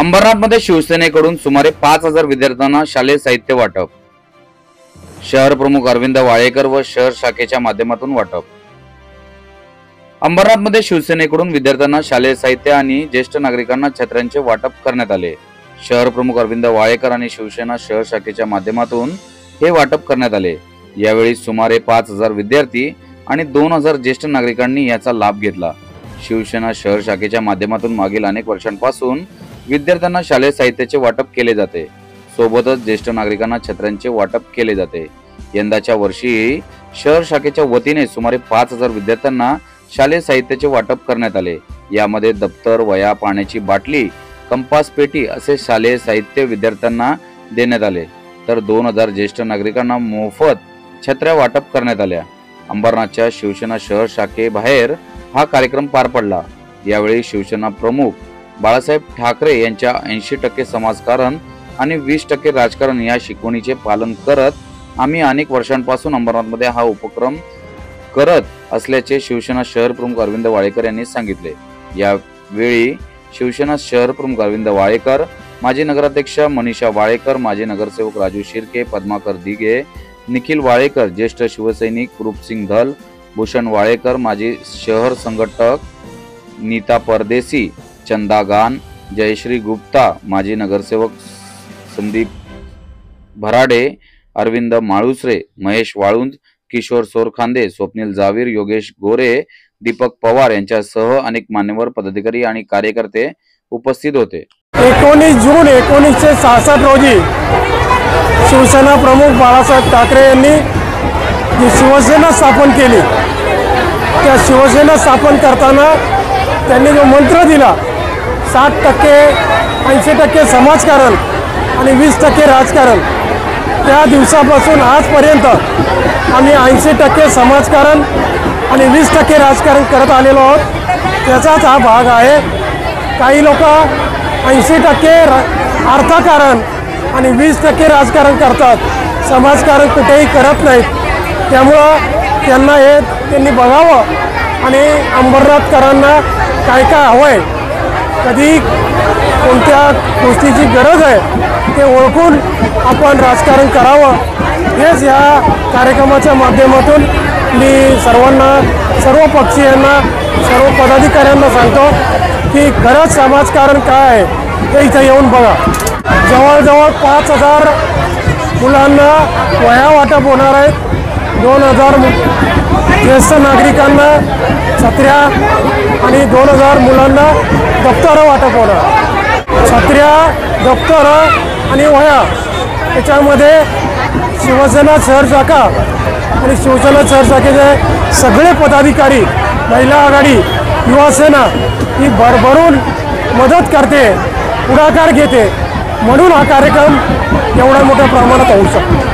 अंबरनाथमध्ये शिवसेनेकडून सुमारे 5000 विद्यार्थ्यांना शालेय साहित्य वाटप। शहर प्रमुख अरविंद वाळेकर व शहर शाखेच्या माध्यमातून वाटप। अंबरनाथमध्ये शिवसेनेकडून विद्यार्थ्यांना शालेय साहित्य आणि ज्येष्ठ नागरिकांना छत्र्यांचे वाटप करण्यात आले। शहर प्रमुख अरविंद वाळेकर आणि शिवसेना शहर शाखेच्या माध्यमातून हे वाटप करण्यात आले। यावेळी सुमारे 5000 विद्यार्थी आणि 2000 ज्येष्ठ नागरिकांनी याचा लाभ घेतला। शिवसेना शहर शाखेच्या माध्यमातून मागील अनेक वर्षांपासून विद्यार्थ्यांना शालेय साहित्याचे वाटप केले जाते, सोबतच ज्येष्ठ नागरिकांना छत्र्यांचे वाटप केले जाते। यंदाच्या वर्षी शहर शाखेच्या वतीने सुमारे 5000 विद्यार्थ्यांना शालेय साहित्याचे वाटप करण्यात आले। यामध्ये दप्तर, वह्या, पाण्याची बाटली, कंपास पेटी असे शालेय साहित्य विद्यार्थ्यांना देण्यात आले, तर 2000 ज्येष्ठ नागरिकांना मोफत छत्र्या वाटप करण्यात आल्या। अंबरनाथच्या शिवसेना शहर शाखेबाहेर हा कार्यक्रम पार पडला। यावेळी शिवसेना प्रमुख बाळासाहेब ठाकरे यांच्या 80% समाजकारण आणि 20% राजकारण या शिकवणीचे पालन करत आम्ही अनेक वर्षांपासून अंबरनाथमध्ये हा उपक्रम करत असल्याचे शिवसेना शहर प्रमुख अरविंद वाळेकर यांनी सांगितले। यावेळी शिवसेना शहर प्रमुख अरविंद वाळेकर, माजी नगराध्यक्ष मनीषा वाळेकर, माजी नगरसेवक राजू शिर्के, पद्माकर दिघे, निखिल वाळेकर, ज्येष्ठ शिवसैनिक रूपसिंग धल, भूषण वाळेकर, माजी शहर संघटक नीता परदेसी, चंदा गान, जयश्री गुप्ता, माजी नगरसेवक संदीप भराडे, अरविंद माळुसरे, महेश वाळुंज, किशोर सोरखांदे, स्वप्नील जावीर, योगेश गोरे, दीपक पवार यांच्यासह अनेक मान्यवर पदाधिकारी आणि कार्यकर्ते उपस्थित होते। 19 जून 1966 रोजी शिवसेना प्रमुख बाळासाहेब ठाकरे यांनी जी शिवसेना स्थापन केली, त्या शिवसेना स्थापन करताना त्यांनी जो मंत्र दिला, 60%, 80% समाजकारण आणि 20% राजकारण, त्या दिवसापासून आजपर्यंत आम्ही 80% समाजकारण आणि 20% राजकारण करत आलेलो आहोत। त्याचाच हा भाग आहे। काही लोक 80% अर्थकारण आणि 20% राजकारण करतात, समाजकारण कुठेही करत नाहीत। त्यामुळं त्यांनी बघावं आणि अंबरनाथकरांना काय काय हवंय, कधी कोणत्या गोष्टीची गरज आहे ते ओळखून आपण राजकारण करावं। हेच या कार्यक्रमाच्या माध्यमातून मी सर्वांना, सर्व पक्षीयांना, सर्व पदाधिकाऱ्यांना सांगतो की खरंच समाजकारण काय आहे हे इथं येऊन बघा। जवळजवळ 5000 मुलांना वह्या वाटप होणार आहेत, 2000 ज्येष्ठ नागरिकांना छत्र्या आणि 2000 मुलांना दप्तरं वाटप होणार। छत्र्या, दप्तरं आणि वह्या याच्यामध्ये शिवसेना शहर शाखा आणि शिवसेना शहर शाखेचे सगळे पदाधिकारी, महिला आघाडी, युवा सेना ही भरभरून मदत करते, पुढाकार घेते, म्हणून हा कार्यक्रम एवढ्या मोठ्या प्रमाणात होऊ शकतो।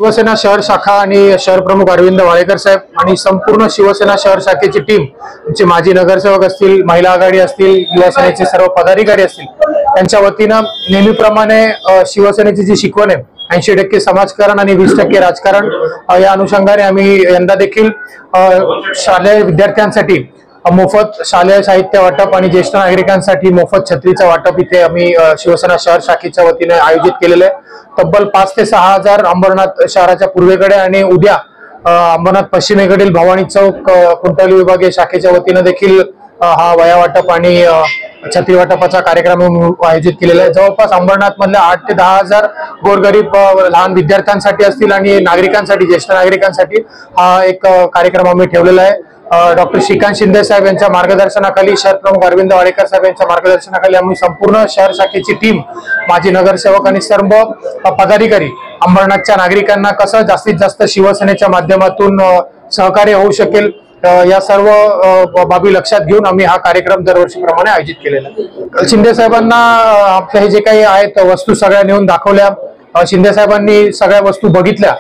शिवसेना शहर शाखा आणि शहर प्रमुख अरविंद वाळेकर साहेब आणि संपूर्ण शिवसेना शहर शाखेची टीम, आमचे माजी नगरसेवक असतील, महिला आघाडी असतील, युवा सेनेचे सर्व पदाधिकारी असतील, त्यांच्या वतीनं नेहमीप्रमाणे शिवसेनेची जी शिकवण आहे, 80% समाजकारण आणि 20% राजकारण, या अनुषंगाने आम्ही यंदा देखील शालेय विद्यार्थ्यांसाठी मोफत शालेय साहित्य वाटप आणि ज्येष्ठ नागरिकांसाठी मोफत छत्रीचं वाटप इथे आम्ही शिवसेना शहर शाखेच्या वतीने आयोजित केलेलं आहे। तब्बल 5 ते 6000 अंबरनाथ शहराच्या पूर्वेकडे आणि उद्या अंबरनाथ पश्चिमेकडील भवानी चौक कुंटली विभागीय शाखेच्या वतीने देखील हा वह्या वाटप आणि छत्री वाटपाचा कार्यक्रम आयोजित केलेला आहे। जवळपास अंबरनाथ मधल्या 8 ते 10,000 गोरगरीब लहान विद्यार्थ्यांसाठी असतील आणि नागरिकांसाठी, ज्येष्ठ नागरिकांसाठी हा एक कार्यक्रम आम्ही ठेवलेला आहे। डॉक्टर श्रीकांत शिंदे साहेब यांच्या मार्गदर्शनाखाली, शहर प्रमुख अरविंद वाळेकर साहेब यांच्या मार्गदर्शनाखाली आम्ही संपूर्ण शहर शाखेची टीम, माजी नगरसेवक आणि सर्व पदाधिकारी अंबरनाथच्या नागरिकांना कसं जास्तीत जास्त शिवसेनेच्या माध्यमातून सहकार्य होऊ शकेल या सर्व बाबी लक्षात घेऊन आम्ही हा कार्यक्रम दरवर्षीप्रमाणे आयोजित केलेला आहे। शिंदे साहेबांना आपल्या हे जे काही आहेत वस्तू सगळ्या नेऊन दाखवल्या, शिंदे साहेबांनी सगळ्या वस्तू बघितल्या,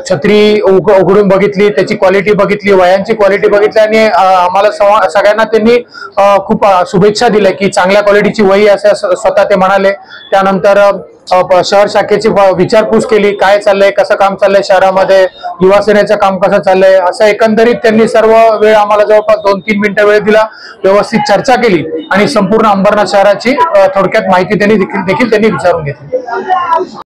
छत्री उघडून बघितली, त्याची क्वालिटी बघितली, वह्यांची क्वालिटी बघितली आणि आम्हाला सगळ्यांना त्यांनी खूप शुभेच्छा दिल्या की चांगल्या क्वालिटीची वही असं स्वतः ते म्हणाले। त्यानंतर शहर शाखेची विचारपूस केली, काय चाललंय, कसं काम चाललंय शहरामध्ये, युवा सेनेचं काम कसं चाललंय, असं एकंदरीत त्यांनी सर्व वेळ आम्हाला जवळपास 2-3 मिनिटं वेळ दिला, व्यवस्थित चर्चा केली आणि संपूर्ण अंबरनाथ शहराची थोडक्यात माहिती देखील त्यांनी विचारून घेतली.